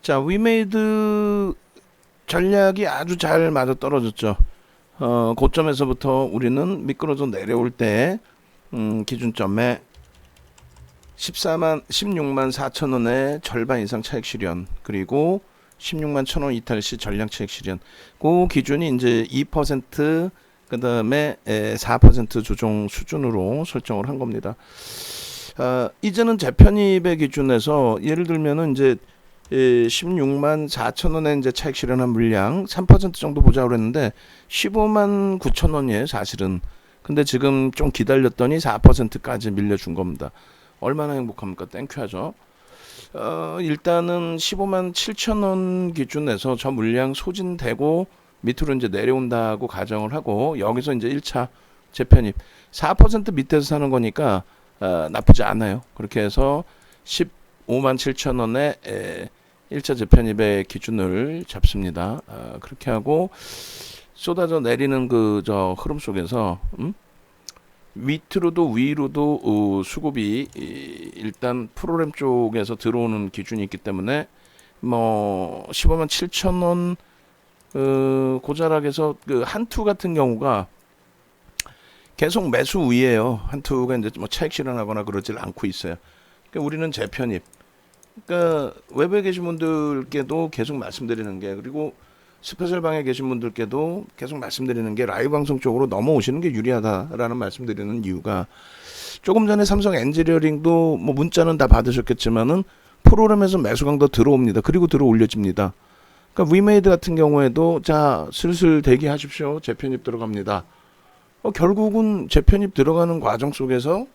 자, 위메이드 전략이 아주 잘 맞아 떨어졌죠. 고점에서부터 우리는 미끄러져 내려올 때 기준점에 16만 4천 원의 절반 이상 차익 실현, 그리고 16만 1천 원 이탈 시 전량 차익 실현. 그 기준이 이제 2%, 그다음에 4% 조정 수준으로 설정을 한 겁니다. 이제는 재편입의 기준에서 예를 들면은 이제 16만 4천 원에 이제 차익 실현한 물량 3% 정도 보자고 그랬는데 15만 9천 원이에요, 사실은. 근데 지금 좀 기다렸더니 4%까지 밀려준 겁니다. 얼마나 행복합니까? 땡큐 하죠. 일단은 15만 7천 원 기준에서 저 물량 소진되고 밑으로 이제 내려온다고 가정을 하고, 여기서 이제 1차 재편입 4% 밑에서 사는 거니까 나쁘지 않아요. 그렇게 해서 15만 7천 원에 1차 재편입의 기준을 잡습니다. 그렇게 하고 쏟아져 내리는 그 저 흐름 속에서 밑으로도 위로도 수급이 일단 프로그램 쪽에서 들어오는 기준이 있기 때문에 뭐 15만 7천 원 고자락에서 그 한투 같은 경우가 계속 매수 위에요. 한투가 이제 뭐 차익 실현하거나 그러질 않고 있어요. 그러니까 우리는 재편입. 그러니까 외부에 계신 분들께도 계속 말씀드리는 게, 그리고 스페셜 방에 계신 분들께도 계속 말씀드리는 게, 라이브 방송 쪽으로 넘어오시는 게 유리하다라는 말씀드리는 이유가, 조금 전에 삼성 엔지니어링도 뭐 문자는 다 받으셨겠지만은 프로그램에서 매수 강도 들어옵니다. 그리고 들어 올려집니다. 그러니까 위메이드 같은 경우에도 자 슬슬 대기하십시오. 재편입 들어갑니다. 결국은 재편입 들어가는 과정 속에서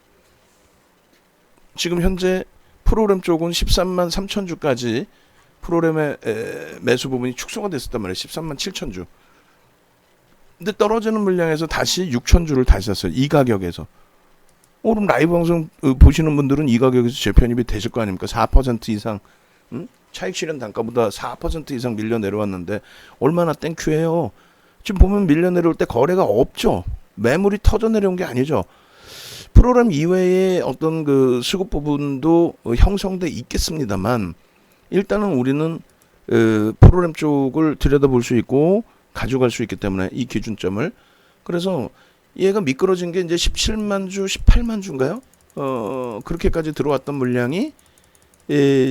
지금 현재 프로그램 쪽은 13만 3천 주까지 프로그램의 매수 부분이 축소가 됐었단 말이에요. 13만 7천 주. 근데 떨어지는 물량에서 다시 6천 주를 다시 샀어요. 이 가격에서. 그럼 라이브 방송 보시는 분들은 이 가격에서 재편입이 되실 거 아닙니까? 4% 이상. 차익 실현 단가보다 4% 이상 밀려 내려왔는데 얼마나 땡큐해요. 지금 보면 밀려 내려올 때 거래가 없죠. 매물이 터져 내려온 게 아니죠. 프로그램 이외의 어떤 그 수급 부분도 형성돼 있겠습니다만, 일단은 우리는 프로그램 쪽을 들여다볼 수 있고 가져갈 수 있기 때문에 이 기준점을, 그래서 얘가 미끄러진 게 이제 17만 주, 18만 주인가요? 그렇게까지 들어왔던 물량이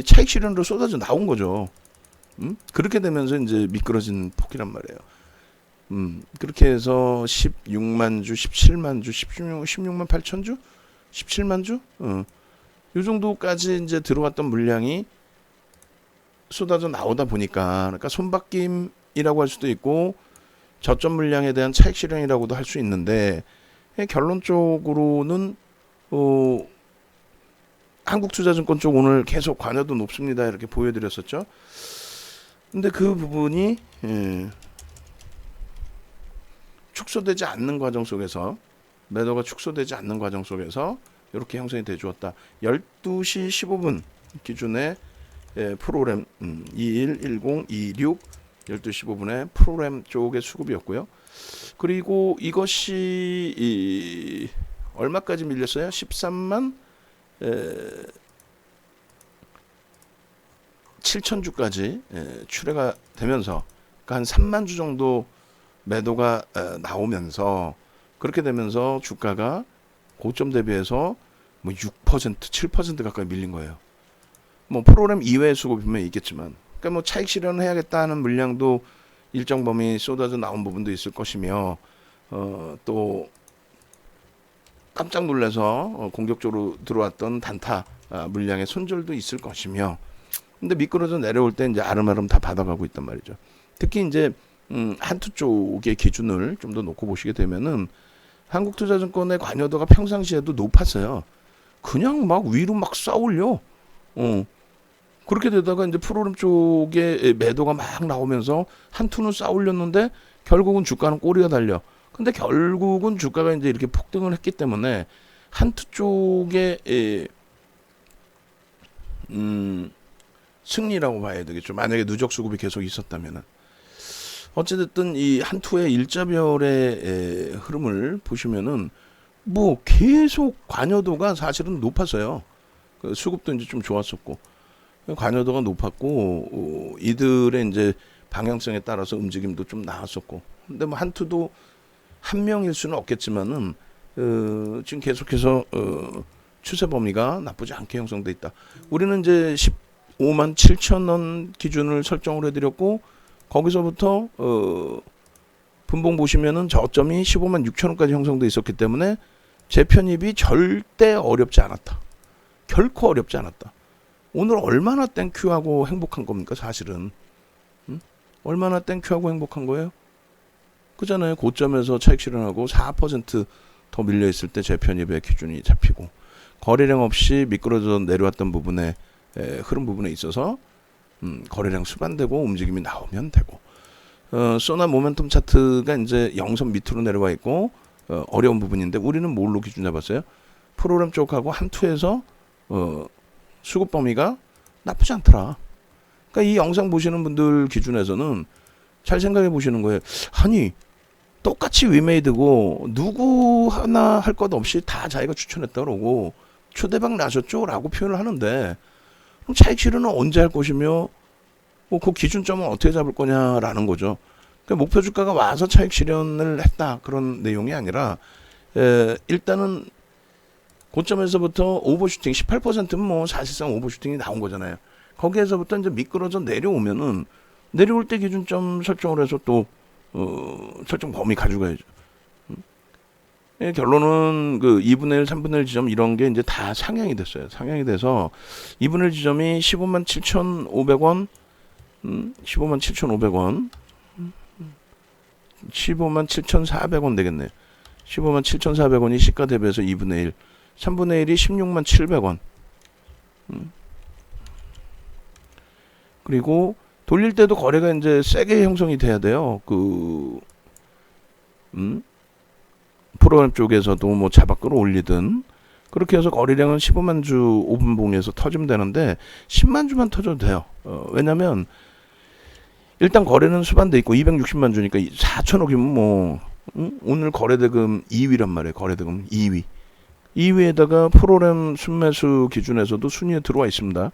차익 실현으로 쏟아져 나온 거죠. 그렇게 되면서 이제 미끄러진 폭이란 말이에요. 그렇게 해서 16만 주, 17만 주, 16만 8천 주, 17만 주, 요 정도까지 이제 들어왔던 물량이 쏟아져 나오다 보니까, 그러니까 손바뀜이라고 할 수도 있고 저점 물량에 대한 차익 실현이라고도 할 수 있는데, 결론적으로는 한국투자증권 쪽 오늘 계속 관여도 높습니다 이렇게 보여드렸었죠. 근데 그 부분이 축소되지 않는 과정 속에서, 매도가 축소되지 않는 과정 속에서 이렇게 형성이 돼 주었다. 12시 15분 기준에 프로그램 21, 10, 26 12시 15분에 프로그램 쪽의 수급이었고요. 그리고 이것이 얼마까지 밀렸어요? 13만 7천 주까지 출회가 되면서, 그러니까 한 3만 주 정도 매도가 나오면서, 그렇게 되면서 주가가 고점 대비해서 뭐 6%, 7% 가까이 밀린 거예요. 뭐 프로그램 이외의 수급이면 있겠지만, 그러니까 뭐 차익 실현을 해야겠다는 물량도 일정 범위 쏟아져 나온 부분도 있을 것이며, 또 깜짝 놀라서 공격적으로 들어왔던 단타 물량의 손절도 있을 것이며, 근데 미끄러져 내려올 때 이제 아름아름 다 받아가고 있단 말이죠. 특히 이제 한투 쪽의 기준을 좀 더 놓고 보시게 되면은 한국투자증권의 관여도가 평상시에도 높았어요. 그냥 막 위로 막 쏴올려. 그렇게 되다가 이제 프로그램 쪽에 매도가 막 나오면서 한투는 쏴올렸는데 결국은 주가는 꼬리가 달려. 근데 결국은 주가가 이제 이렇게 폭등을 했기 때문에 한투 쪽에 승리라고 봐야 되겠죠. 만약에 누적 수급이 계속 있었다면은. 어찌됐든 이 한투의 일자별의 흐름을 보시면은 뭐 계속 관여도가 사실은 높았어요. 그 수급도 이제 좀 좋았었고, 관여도가 높았고 이들의 이제 방향성에 따라서 움직임도 좀 나왔었고. 근데 뭐 한투도 한 명일 수는 없겠지만은 지금 계속해서 추세 범위가 나쁘지 않게 형성돼 있다. 우리는 이제 15만 7천 원 기준을 설정을 해드렸고 거기서부터 분봉 보시면은 저점이 15만 6천 원까지 형성돼 있었기 때문에 재편입이 절대 어렵지 않았다. 결코 어렵지 않았다. 오늘 얼마나 땡큐하고 행복한 겁니까 사실은. 얼마나 땡큐하고 행복한 거예요? 그잖아요. 고점에서 차익 실현하고 4% 밀려있을 때 재편입의 기준이 잡히고 거래량 없이 미끄러져 내려왔던 부분에 흐름 부분에 있어서 거래량 수반되고 움직임이 나오면 되고 소나 모멘텀 차트가 이제 영선 밑으로 내려와 있고 어려운 부분인데 우리는 뭘로 기준 잡았어요? 프로그램 쪽하고 한투에서 수급 범위가 나쁘지 않더라. 그러니까 이 영상 보시는 분들 기준에서는 잘 생각해 보시는 거예요. 아니 똑같이 위메이드고 누구 하나 할 것 없이 다 자기가 추천했다 그러고 초대박 나셨죠? 라고 표현을 하는데 그럼 차익 실현은 언제 할 것이며 그 기준점은 어떻게 잡을 거냐라는 거죠. 그러니까 목표 주가가 와서 차익 실현을 했다 그런 내용이 아니라 일단은 고점에서부터 오버슈팅 18%면 뭐 사실상 오버슈팅이 나온 거잖아요. 거기에서부터 이제 미끄러져 내려오면은 내려올 때 기준점 설정을 해서 또 설정 범위 가져가야죠. 결론은 그 2분의 1, 3분의 1 지점 이런 게 이제 다 상향이 됐어요. 상향이 돼서 2분의 1 지점이 15만 7,500원, 15만 7,500원, 15만 7,400원 되겠네요. 15만 7,400원이 시가 대비해서 2분의 1, 3분의 1이 16만 700원. 그리고 돌릴 때도 거래가 이제 세게 형성이 돼야 돼요. 프로그램 쪽에서도 뭐 잡아 끌어올리든 그렇게 해서 거래량은 15만 주 5분봉에서 터지면 되는데 10만 주만 터져도 돼요. 왜냐면 일단 거래는 수반돼 있고 260만 주니까 4천억이면 뭐 오늘 거래대금 2위란 말이에요. 거래대금 2위. 2위에다가 프로그램 순매수 기준에서도 순위에 들어와 있습니다.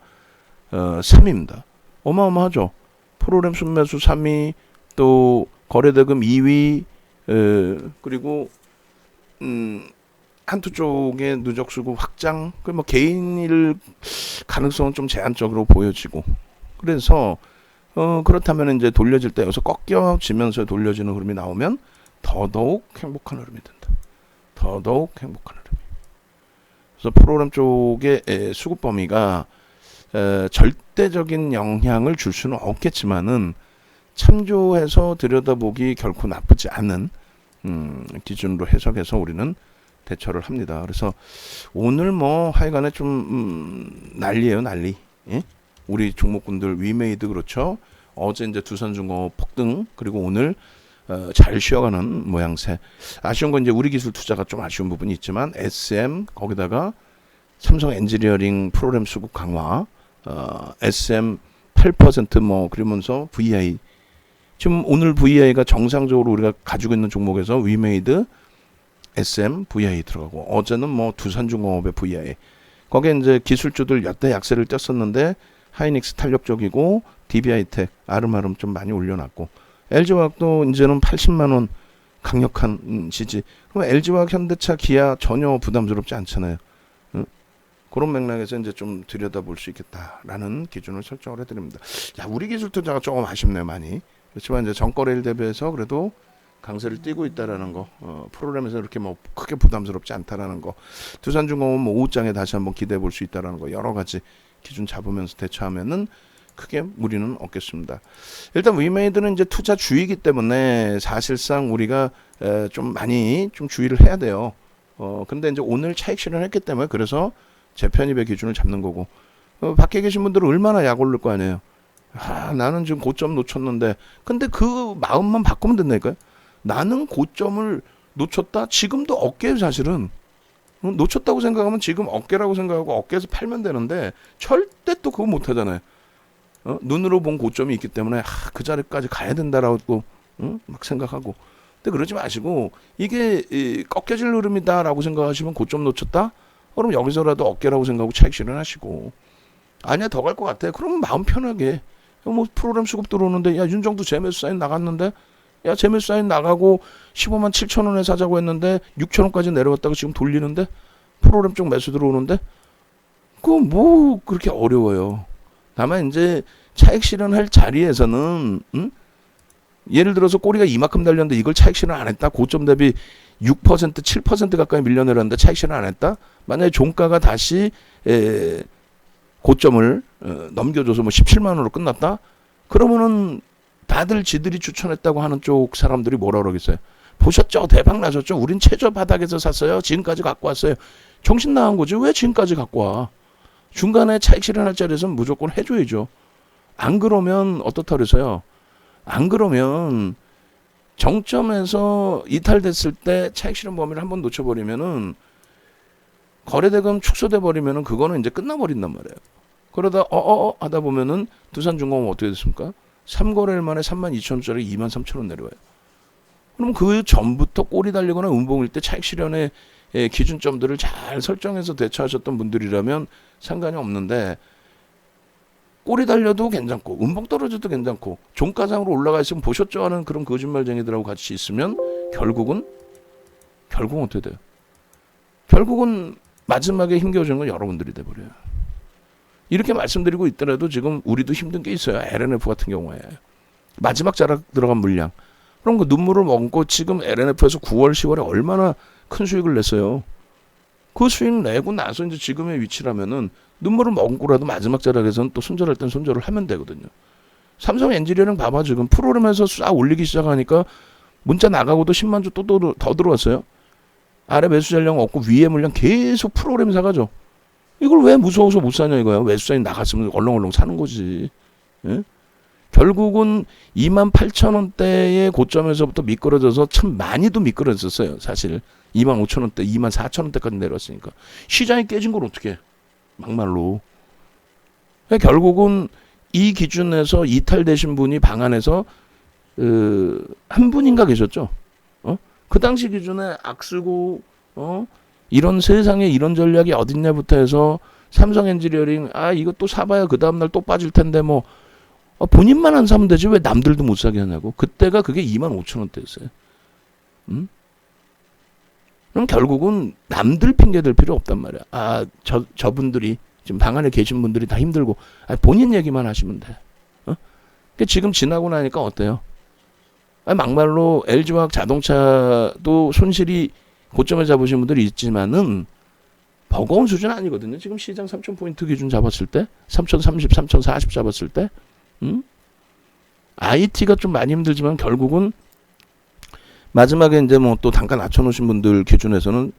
3위입니다. 어마어마하죠. 프로그램 순매수 3위, 또 거래대금 2위, 그리고 한투 쪽의 누적 수급 확장, 뭐 개인일 가능성은 좀 제한적으로 보여지고, 그래서 그렇다면 이제 돌려질 때 여기서 꺾여지면서 돌려지는 흐름이 나오면 더더욱 행복한 흐름이 된다. 더더욱 행복한 흐름이. 그래서 프로그램 쪽의 수급 범위가 절대적인 영향을 줄 수는 없겠지만은 참조해서 들여다보기 결코 나쁘지 않은 기준으로 해석해서 우리는 대처를 합니다. 그래서 오늘 뭐 하여간에 좀 난리예요, 난리. 예? 우리 종목군들 위메이드 그렇죠. 어제 이제 두산중공업 폭등, 그리고 오늘 잘 쉬어가는 모양새. 아쉬운 건 이제 우리 기술 투자가 좀 아쉬운 부분이 있지만 SM 거기다가 삼성 엔지니어링 프로그램 수급 강화, SM 8% 그러면서 VI. 지금 오늘 VI가 정상적으로 우리가 가지고 있는 종목에서 위메이드, SM, VI 들어가고, 어제는 뭐 두산중공업의 VI. 거기에 이제 기술주들 여태 약세를 떴었는데 하이닉스 탄력적이고 DB하이텍 아름아름 좀 많이 올려놨고, LG화학도 이제는 80만 원 강력한 지지. 그럼 LG화학, 현대차, 기아 전혀 부담스럽지 않잖아요. 그런 맥락에서 이제 좀 들여다볼 수 있겠다라는 기준을 설정을 해드립니다. 야, 우리 기술 투자가 조금 아쉽네요, 많이. 그렇지만 이제 전거래일 대비해서 그래도 강세를 띠고 있다라는 거, 프로그램에서 이렇게 뭐 크게 부담스럽지 않다라는 거, 두산중공업 뭐 오후장에 다시 한번 기대해 볼 수 있다라는 거, 여러 가지 기준 잡으면서 대처하면은 크게 무리는 없겠습니다. 일단 위메이드는 이제 투자 주이기 때문에 사실상 우리가 좀 많이 좀 주의를 해야 돼요. 근데 이제 오늘 차익 실현했기 때문에 그래서 재편입의 기준을 잡는 거고, 밖에 계신 분들은 얼마나 약 오를 거 아니에요. 나는 지금 고점 놓쳤는데, 근데 그 마음만 바꾸면 된다니까요. 나는 고점을 놓쳤다. 지금도 어깨예요, 사실은. 놓쳤다고 생각하면 지금 어깨라고 생각하고 어깨에서 팔면 되는데 절대 또 그거 못 하잖아요. 눈으로 본 고점이 있기 때문에 그 자리까지 가야 된다라고 막 생각하고. 근데 그러지 마시고, 이게 꺾여질 흐름이다라고 생각하시면 고점 놓쳤다? 그럼 여기서라도 어깨라고 생각하고 차익 실현하시고, 아니야 더 갈 것 같아. 그러면 마음 편하게 뭐 프로그램 수급 들어오는데 야 윤정도 재매수 사인 나갔는데 야 재매수 사인 나가고 15만 7천 원에 사자고 했는데 6천 원까지 내려왔다고 지금 돌리는데 프로그램 쪽 매수 들어오는데 그거 뭐 그렇게 어려워요. 다만 이제 차익 실현할 자리에서는 예를 들어서 꼬리가 이만큼 달렸는데 이걸 차익 실현 안 했다. 고점 대비 6% 7% 가까이 밀려내렸는데 차익 실현 안 했다. 만약에 종가가 다시 고점을 넘겨줘서 뭐 17만 원으로 끝났다. 그러면은 다들 지들이 추천했다고 하는 쪽 사람들이 뭐라 그러겠어요. 보셨죠? 대박 나셨죠? 우린 최저 바닥에서 샀어요. 지금까지 갖고 왔어요. 정신 나간 거지. 왜 지금까지 갖고 와? 중간에 차익 실현할 자리에서는 무조건 해줘야죠. 안 그러면 어떻다 그래서요. 안 그러면 정점에서 이탈됐을 때 차익 실현 범위를 한번 놓쳐버리면은 거래대금 축소돼 버리면은 그거는 이제 끝나버린단 말이에요. 그러다 하다 보면은 두산중공업 어떻게 됐습니까? 3거래일 만에 32,000원짜리 23,000원 내려와요. 그럼 그 전부터 꼬리 달리거나 음봉일 때 차익 실현의 기준점들을 잘 설정해서 대처하셨던 분들이라면 상관이 없는데 꼬리 달려도 괜찮고 음봉 떨어져도 괜찮고 종가상으로 올라가 있으면 보셨죠 하는 그런 거짓말쟁이들하고 같이 있으면 결국은 어떻게 돼요? 결국은 마지막에 힘겨워지는 건 여러분들이 돼버려요. 이렇게 말씀드리고 있더라도 지금 우리도 힘든 게 있어요. LNF 같은 경우에 마지막 자락 들어간 물량 그런 거 눈물을 먹고 지금 LNF에서 9월 10월에 얼마나 큰 수익을 냈어요. 그 수익 내고 나서 이제 지금의 위치라면은 눈물을 먹고라도 마지막 자락에서는 또 손절할 땐 손절을 하면 되거든요. 삼성 엔지니어링 봐봐 지금 프로그램에서 싹 올리기 시작하니까 문자 나가고도 10만 주 또 더 들어왔어요. 아래 매수 전량 없고 위에 물량 계속 프로그램 사가죠. 이걸 왜 무서워서 못 사냐 이거야. 매수자인 나갔으면 얼렁얼렁 사는 거지. 예? 결국은 28,000원대의 고점에서부터 미끄러져서 참 많이도 미끄러졌어요. 사실 25,000원대, 24,000원대까지 내려왔으니까. 시장이 깨진 걸 어떻게 해. 막말로. 그러니까 결국은 이 기준에서 이탈되신 분이 방 안에서 한 분인가 계셨죠. 그 당시 기준에 악쓰고 이런 세상에 이런 전략이 어딨냐부터 해서 삼성 엔지니어링 이거 또 사봐야 그 다음날 또 빠질 텐데 뭐 본인만 안 사면 되지 왜 남들도 못 사게 하냐고. 그때가 그게 25,000원대였어요. 그럼 결국은 남들 핑계 댈 필요 없단 말이야. 저분들이 지금 방 안에 계신 분들이 다 힘들고 본인 얘기만 하시면 돼. 그러니까 지금 지나고 나니까 어때요? 막말로 LG화학 자동차도 손실이 고점에 잡으신 분들이 있지만은 버거운 수준 아니거든요. 지금 시장 3,000포인트 기준 잡았을 때 3,030, 3,040 잡았을 때 IT가 좀 많이 힘들지만 결국은 마지막에 이제 뭐 또 단가 낮춰놓으신 분들 기준에서는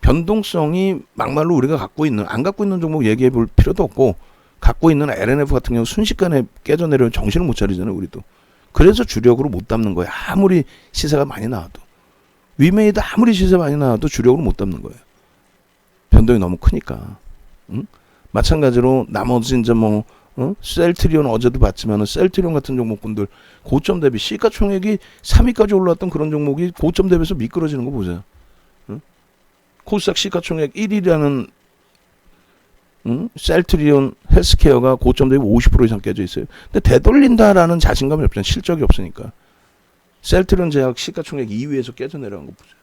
변동성이 막말로 우리가 갖고 있는 안 갖고 있는 종목 얘기해 볼 필요도 없고 갖고 있는 LNF 같은 경우 순식간에 깨져 내려오면 정신을 못 차리잖아요. 우리도. 그래서 주력으로 못 담는 거예요. 아무리 시세가 많이 나와도. 위메이드 아무리 시세 많이 나와도 주력으로 못 담는 거예요. 변동이 너무 크니까. 마찬가지로 나머지 이제 뭐 셀트리온 어제도 봤지만은 셀트리온 같은 종목분들 고점 대비 시가총액이 3위까지 올라왔던 그런 종목이 고점 대비해서 미끄러지는 거 보세요. 코스닥 시가총액 1위라는 셀트리온 헬스케어가 고점 대비 50% 이상 깨져 있어요. 근데 되돌린다라는 자신감이 없잖아요. 실적이 없으니까. 셀트리온 제약 시가총액 2위에서 깨져 내려간 거 보세요.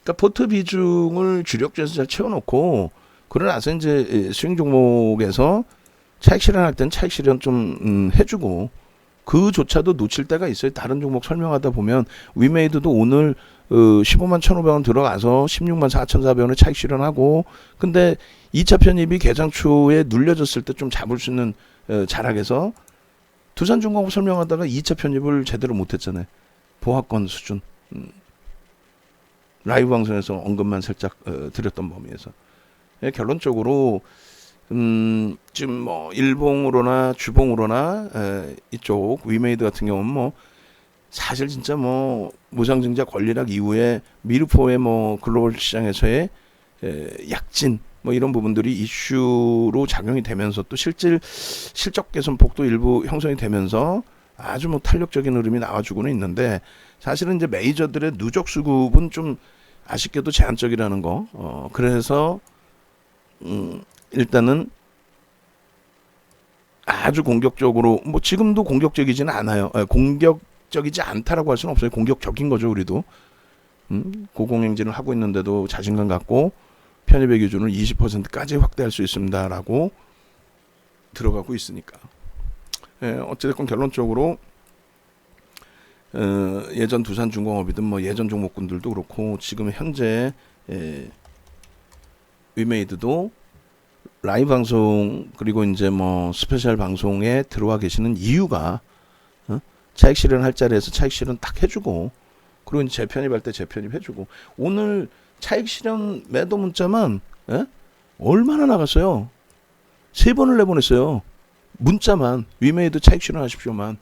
그러니까 포트 비중을 주력주에서 잘 채워놓고 그러나서 이제 스윙 종목에서 차익 실현할 땐 차익 실현 좀 해주고 그조차도 놓칠 때가 있어요. 다른 종목 설명하다 보면 위메이드도 오늘 15만 1,500원 들어가서 16만 4,400원에 차익 실현하고 근데 2차 편입이 개장 초에 눌려졌을 때 좀 잡을 수 있는 자락에서 두산중공업 설명하다가 2차 편입을 제대로 못했잖아요. 보합권 수준. 라이브 방송에서 언급만 살짝 드렸던 범위에서. 결론적으로 지금 뭐 일봉으로나 주봉으로나 이쪽 위메이드 같은 경우는 뭐 사실 진짜 뭐 무상증자 권리락 이후에 미르포의 뭐 글로벌 시장에서의 약진 뭐 이런 부분들이 이슈로 작용이 되면서 또 실적 개선폭도 일부 형성이 되면서 아주 뭐 탄력적인 흐름이 나와주고는 있는데 사실은 이제 메이저들의 누적 수급은 좀 아쉽게도 제한적이라는 거. 그래서 일단은 아주 공격적으로 뭐 지금도 공격적이지는 않아요. 공격적이지 않다라고 할 수는 없어요. 공격적인 거죠, 우리도. 고공행진을 하고 있는데도 자신감 갖고 편입의 기준을 20%까지 확대할 수 있습니다라고 들어가고 있으니까. 어찌됐건 결론적으로 예전 두산중공업이든 뭐 예전 종목군들도 그렇고 지금 현재 위메이드도 라이브 방송 그리고 이제 뭐 스페셜 방송에 들어와 계시는 이유가 차익 실현할 자리에서 차익 실현 딱 해주고 그리고 이제 재편입할 때 재편입 해주고 오늘 차익 실현 매도 문자만 얼마나 나갔어요? 3번을 내보냈어요. 문자만 위메이드 차익 실현하십시오만.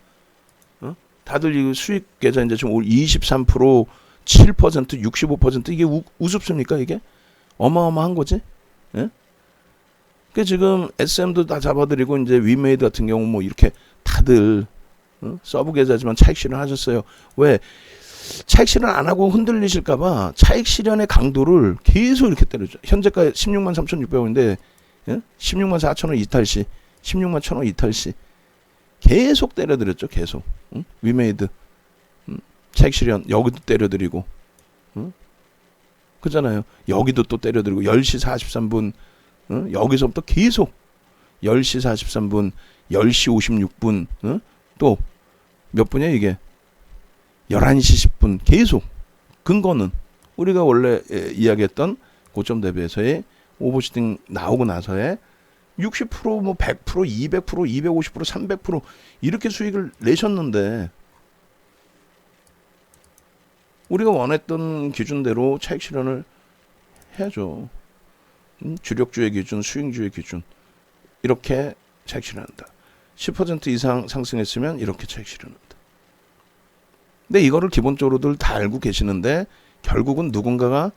다들 이 수익 계좌 이제 지금 23%, 7%, 65% 이게 우습습니까 이게? 어마어마한 거지? 예? 그 지금 SM도 다 잡아드리고 이제 위메이드 같은 경우 뭐 이렇게 다들 서브 계좌지만 차익 실현하셨어요. 왜? 차익 실현 안 하고 흔들리실까봐 차익 실현의 강도를 계속 이렇게 때려줘. 현재가 16만 3,600원인데 16만 4천원 이탈시, 16만 1,000원 이탈시 계속 때려드렸죠. 계속. 위메이드 차익 실현 여기도 때려드리고 그잖아요. 여기도 또 때려드리고 10시 43분 여기서부터 계속 10시 43분 10시 56분 또 몇 분이야 이게 11시 10분 계속 근거는 우리가 원래 이야기했던 고점 대비해서의 오버슈팅 나오고 나서의 60%뭐 100% 200% 250% 300% 이렇게 수익을 내셨는데 우리가 원했던 기준대로 차익 실현을 해야죠. 주력주의 기준, 수익주의 기준 이렇게 차익 실현한다. 10% 이상 상승했으면 이렇게 차익 실현한다. 근데 이거를 기본적으로들 다 알고 계시는데 결국은 누군가가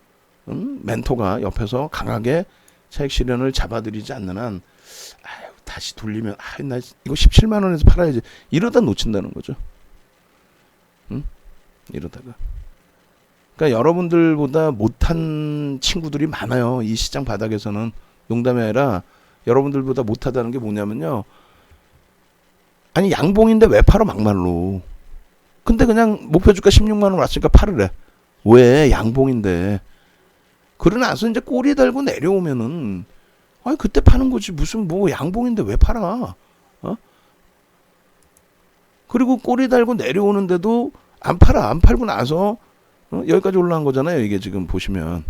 멘토가 옆에서 강하게 차익 실현을 잡아들이지 않는 한 다시 돌리면 나 이거 17만 원에서 팔아야지 이러다 놓친다는 거죠. 이러다가 그러니까 여러분들보다 못한 친구들이 많아요. 이 시장 바닥에서는. 농담이 아니라 여러분들보다 못하다는 게 뭐냐면요. 아니 양봉인데 왜 팔아 막말로. 근데 그냥 목표주가 16만 원 왔으니까 팔으래. 왜 양봉인데. 그러나서 이제 꼬리 달고 내려오면은 그때 파는 거지. 무슨 뭐 양봉인데 왜 팔아. 그리고 꼬리 달고 내려오는데도 안 팔아. 안 팔고 나서 여기까지 올라간 거잖아요. 이게 지금 보시면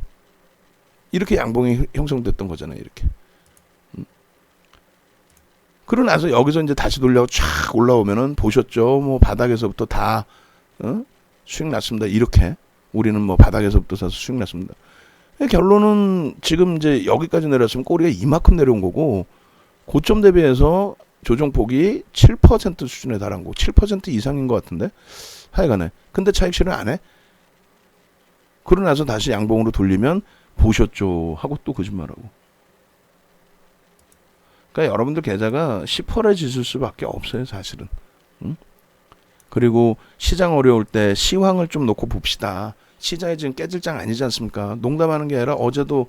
이렇게 양봉이 형성됐던 거잖아요. 이렇게. 그러고 나서 여기서 이제 다시 돌려고 쫙 올라오면은 보셨죠? 뭐 바닥에서부터 다 수익 났습니다. 이렇게 우리는 뭐 바닥에서부터 사서 수익 났습니다. 결론은 지금 이제 여기까지 내렸으면 꼬리가 이만큼 내려온 거고 고점 대비해서 조정폭이 7% 수준에 달한 거, 7% 이상인 것 같은데 하여간에. 근데 차익 실현 안 해? 그러고 나서 다시 양봉으로 돌리면 보셨죠 하고 또 거짓말하고. 그러니까 여러분들 계좌가 시퍼레지실 수밖에 없어요 사실은. 그리고 시장 어려울 때 시황을 좀 놓고 봅시다. 시장이 지금 깨질 장 아니지 않습니까? 농담하는 게 아니라 어제도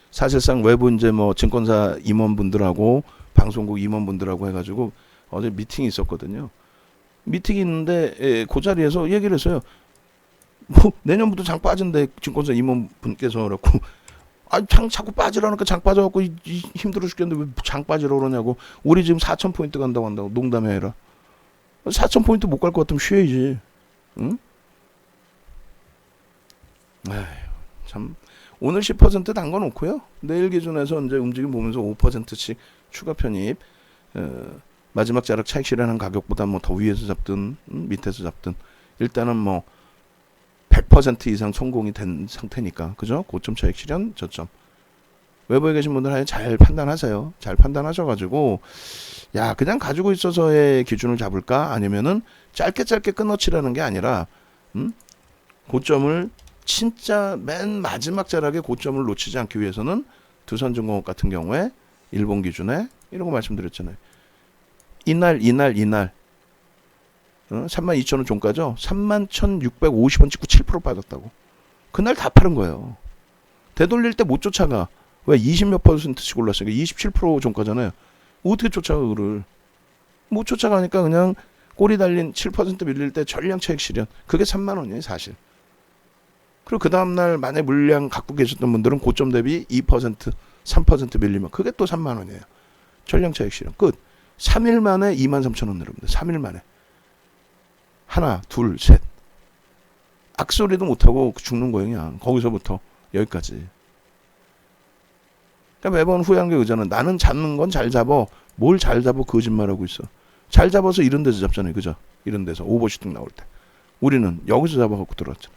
사실상 외부 이제 뭐 증권사 임원분들하고 방송국 임원분들하고 해가지고 어제 미팅이 있었거든요. 미팅이 있는데 그 자리에서 얘기를 했어요. 뭐 내년부터 장 빠진대 증권사 임원분께서 그렇고 장 자꾸 빠지라니까 장 빠져갖고 힘들어 죽겠는데 왜 장 빠지라 그러냐고. 우리 지금 4,000포인트 간다고 한다고. 농담이 아니라 4,000포인트 못 갈 것 같으면 쉬어야지. 응? 참 오늘 10% 담궈놓고요. 내일 기준에서 이제 움직임 보면서 5%씩 추가 편입. 마지막 자락 차익 실현한 가격보다 뭐 더 위에서 잡든 밑에서 잡든 일단은 뭐 100% 이상 성공이 된 상태니까. 그죠? 고점 차익 실현 저점. 외부에 계신 분들 잘 판단하세요. 잘 판단하셔가지고 그냥 가지고 있어서의 기준을 잡을까? 아니면은 짧게 끊어치라는 게 아니라 고점을 진짜 맨 마지막 자락에 고점을 놓치지 않기 위해서는 두산중공업 같은 경우에 일본 기준에 이런 거 말씀드렸잖아요. 이날 32,000원 종가죠. 31,650원 찍고 7% 빠졌다고. 그날 다 파는 거예요. 되돌릴 때 못 쫓아가. 왜 20몇 %씩 올랐으니까 27% 종가잖아요. 어떻게 쫓아가 그를? 못 쫓아가니까 그냥 꼬리 달린 7% 밀릴 때 전량 차익 실현. 그게 3만 원이에요, 사실. 그리고 그 다음날 만약 물량 갖고 계셨던 분들은 고점 대비 2%, 3% 밀리면 그게 또 3만 원이에요. 전량 차익 실현. 끝. 3일 만에 23,000원 내려옵니다. 3일 만에. 하나, 둘, 셋. 악소리도 못하고 죽는 거예요, 그냥. 거기서부터 여기까지. 그러니까 매번 후회한 게 그잖아. 나는 잡는 건 잘 잡어. 뭘 잘 잡어 거짓말하고 있어. 잘 잡아서 이런 데서 잡잖아요. 그죠? 이런 데서 오버슈팅 나올 때. 우리는 여기서 잡아갖고 들어왔잖아.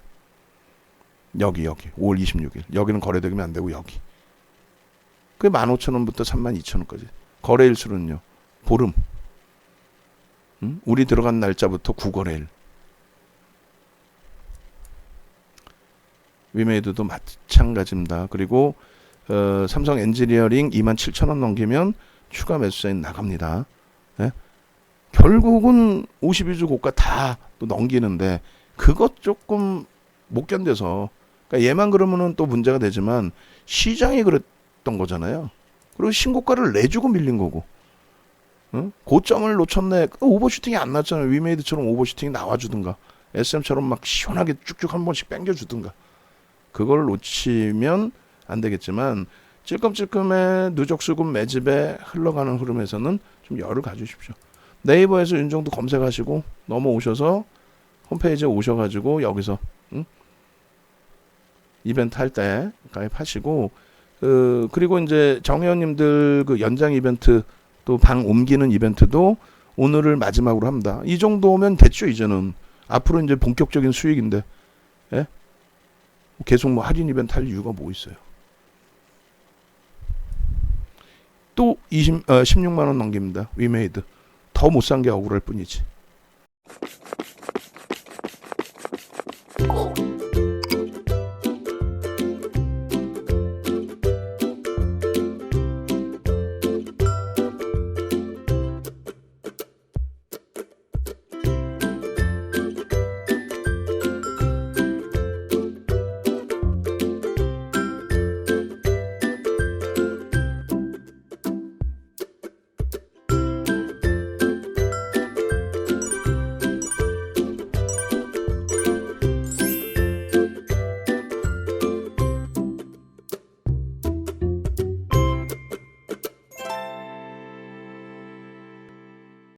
여기 5월 26일. 여기는 거래되면 안 되고 여기. 그게 15,000원부터 32,000원까지. 거래일수는요. 보름. 응? 우리 들어간 날짜부터 9거래일. 위메이드도 마찬가지입니다. 그리고 삼성 엔지니어링 27,000원 넘기면 추가 매수자인 나갑니다. 예? 결국은 52주 고가 다 또 넘기는데 그것 조금 못 견뎌서 그러니까 얘만 그러면은 또 문제가 되지만 시장이 그랬던 거잖아요. 그리고 신고가를 내주고 밀린 거고. 응? 고점을 놓쳤네. 오버슈팅이 안 났잖아요. 위메이드처럼 오버슈팅이 나와주든가 SM처럼 막 시원하게 쭉쭉 한 번씩 뺑겨주든가. 그걸 놓치면 안 되겠지만 찔끔찔끔의 누적수급 매집에 흘러가는 흐름에서는 좀 열을 가지십시오. 네이버에서 윤정도 검색하시고 넘어오셔서 홈페이지에 오셔가지고 여기서 이벤트 할 때 가입하시고 그리고 이제 정회원님들 그 연장 이벤트 또 방 옮기는 이벤트도 오늘을 마지막으로 합니다. 이 정도면 됐죠. 이제는 앞으로 이제 본격적인 수익인데 예? 계속 뭐 할인 이벤트 할 이유가 뭐 있어요? 또 16만 원 넘깁니다. 위메이드 더 못 산 게 억울할 뿐이지.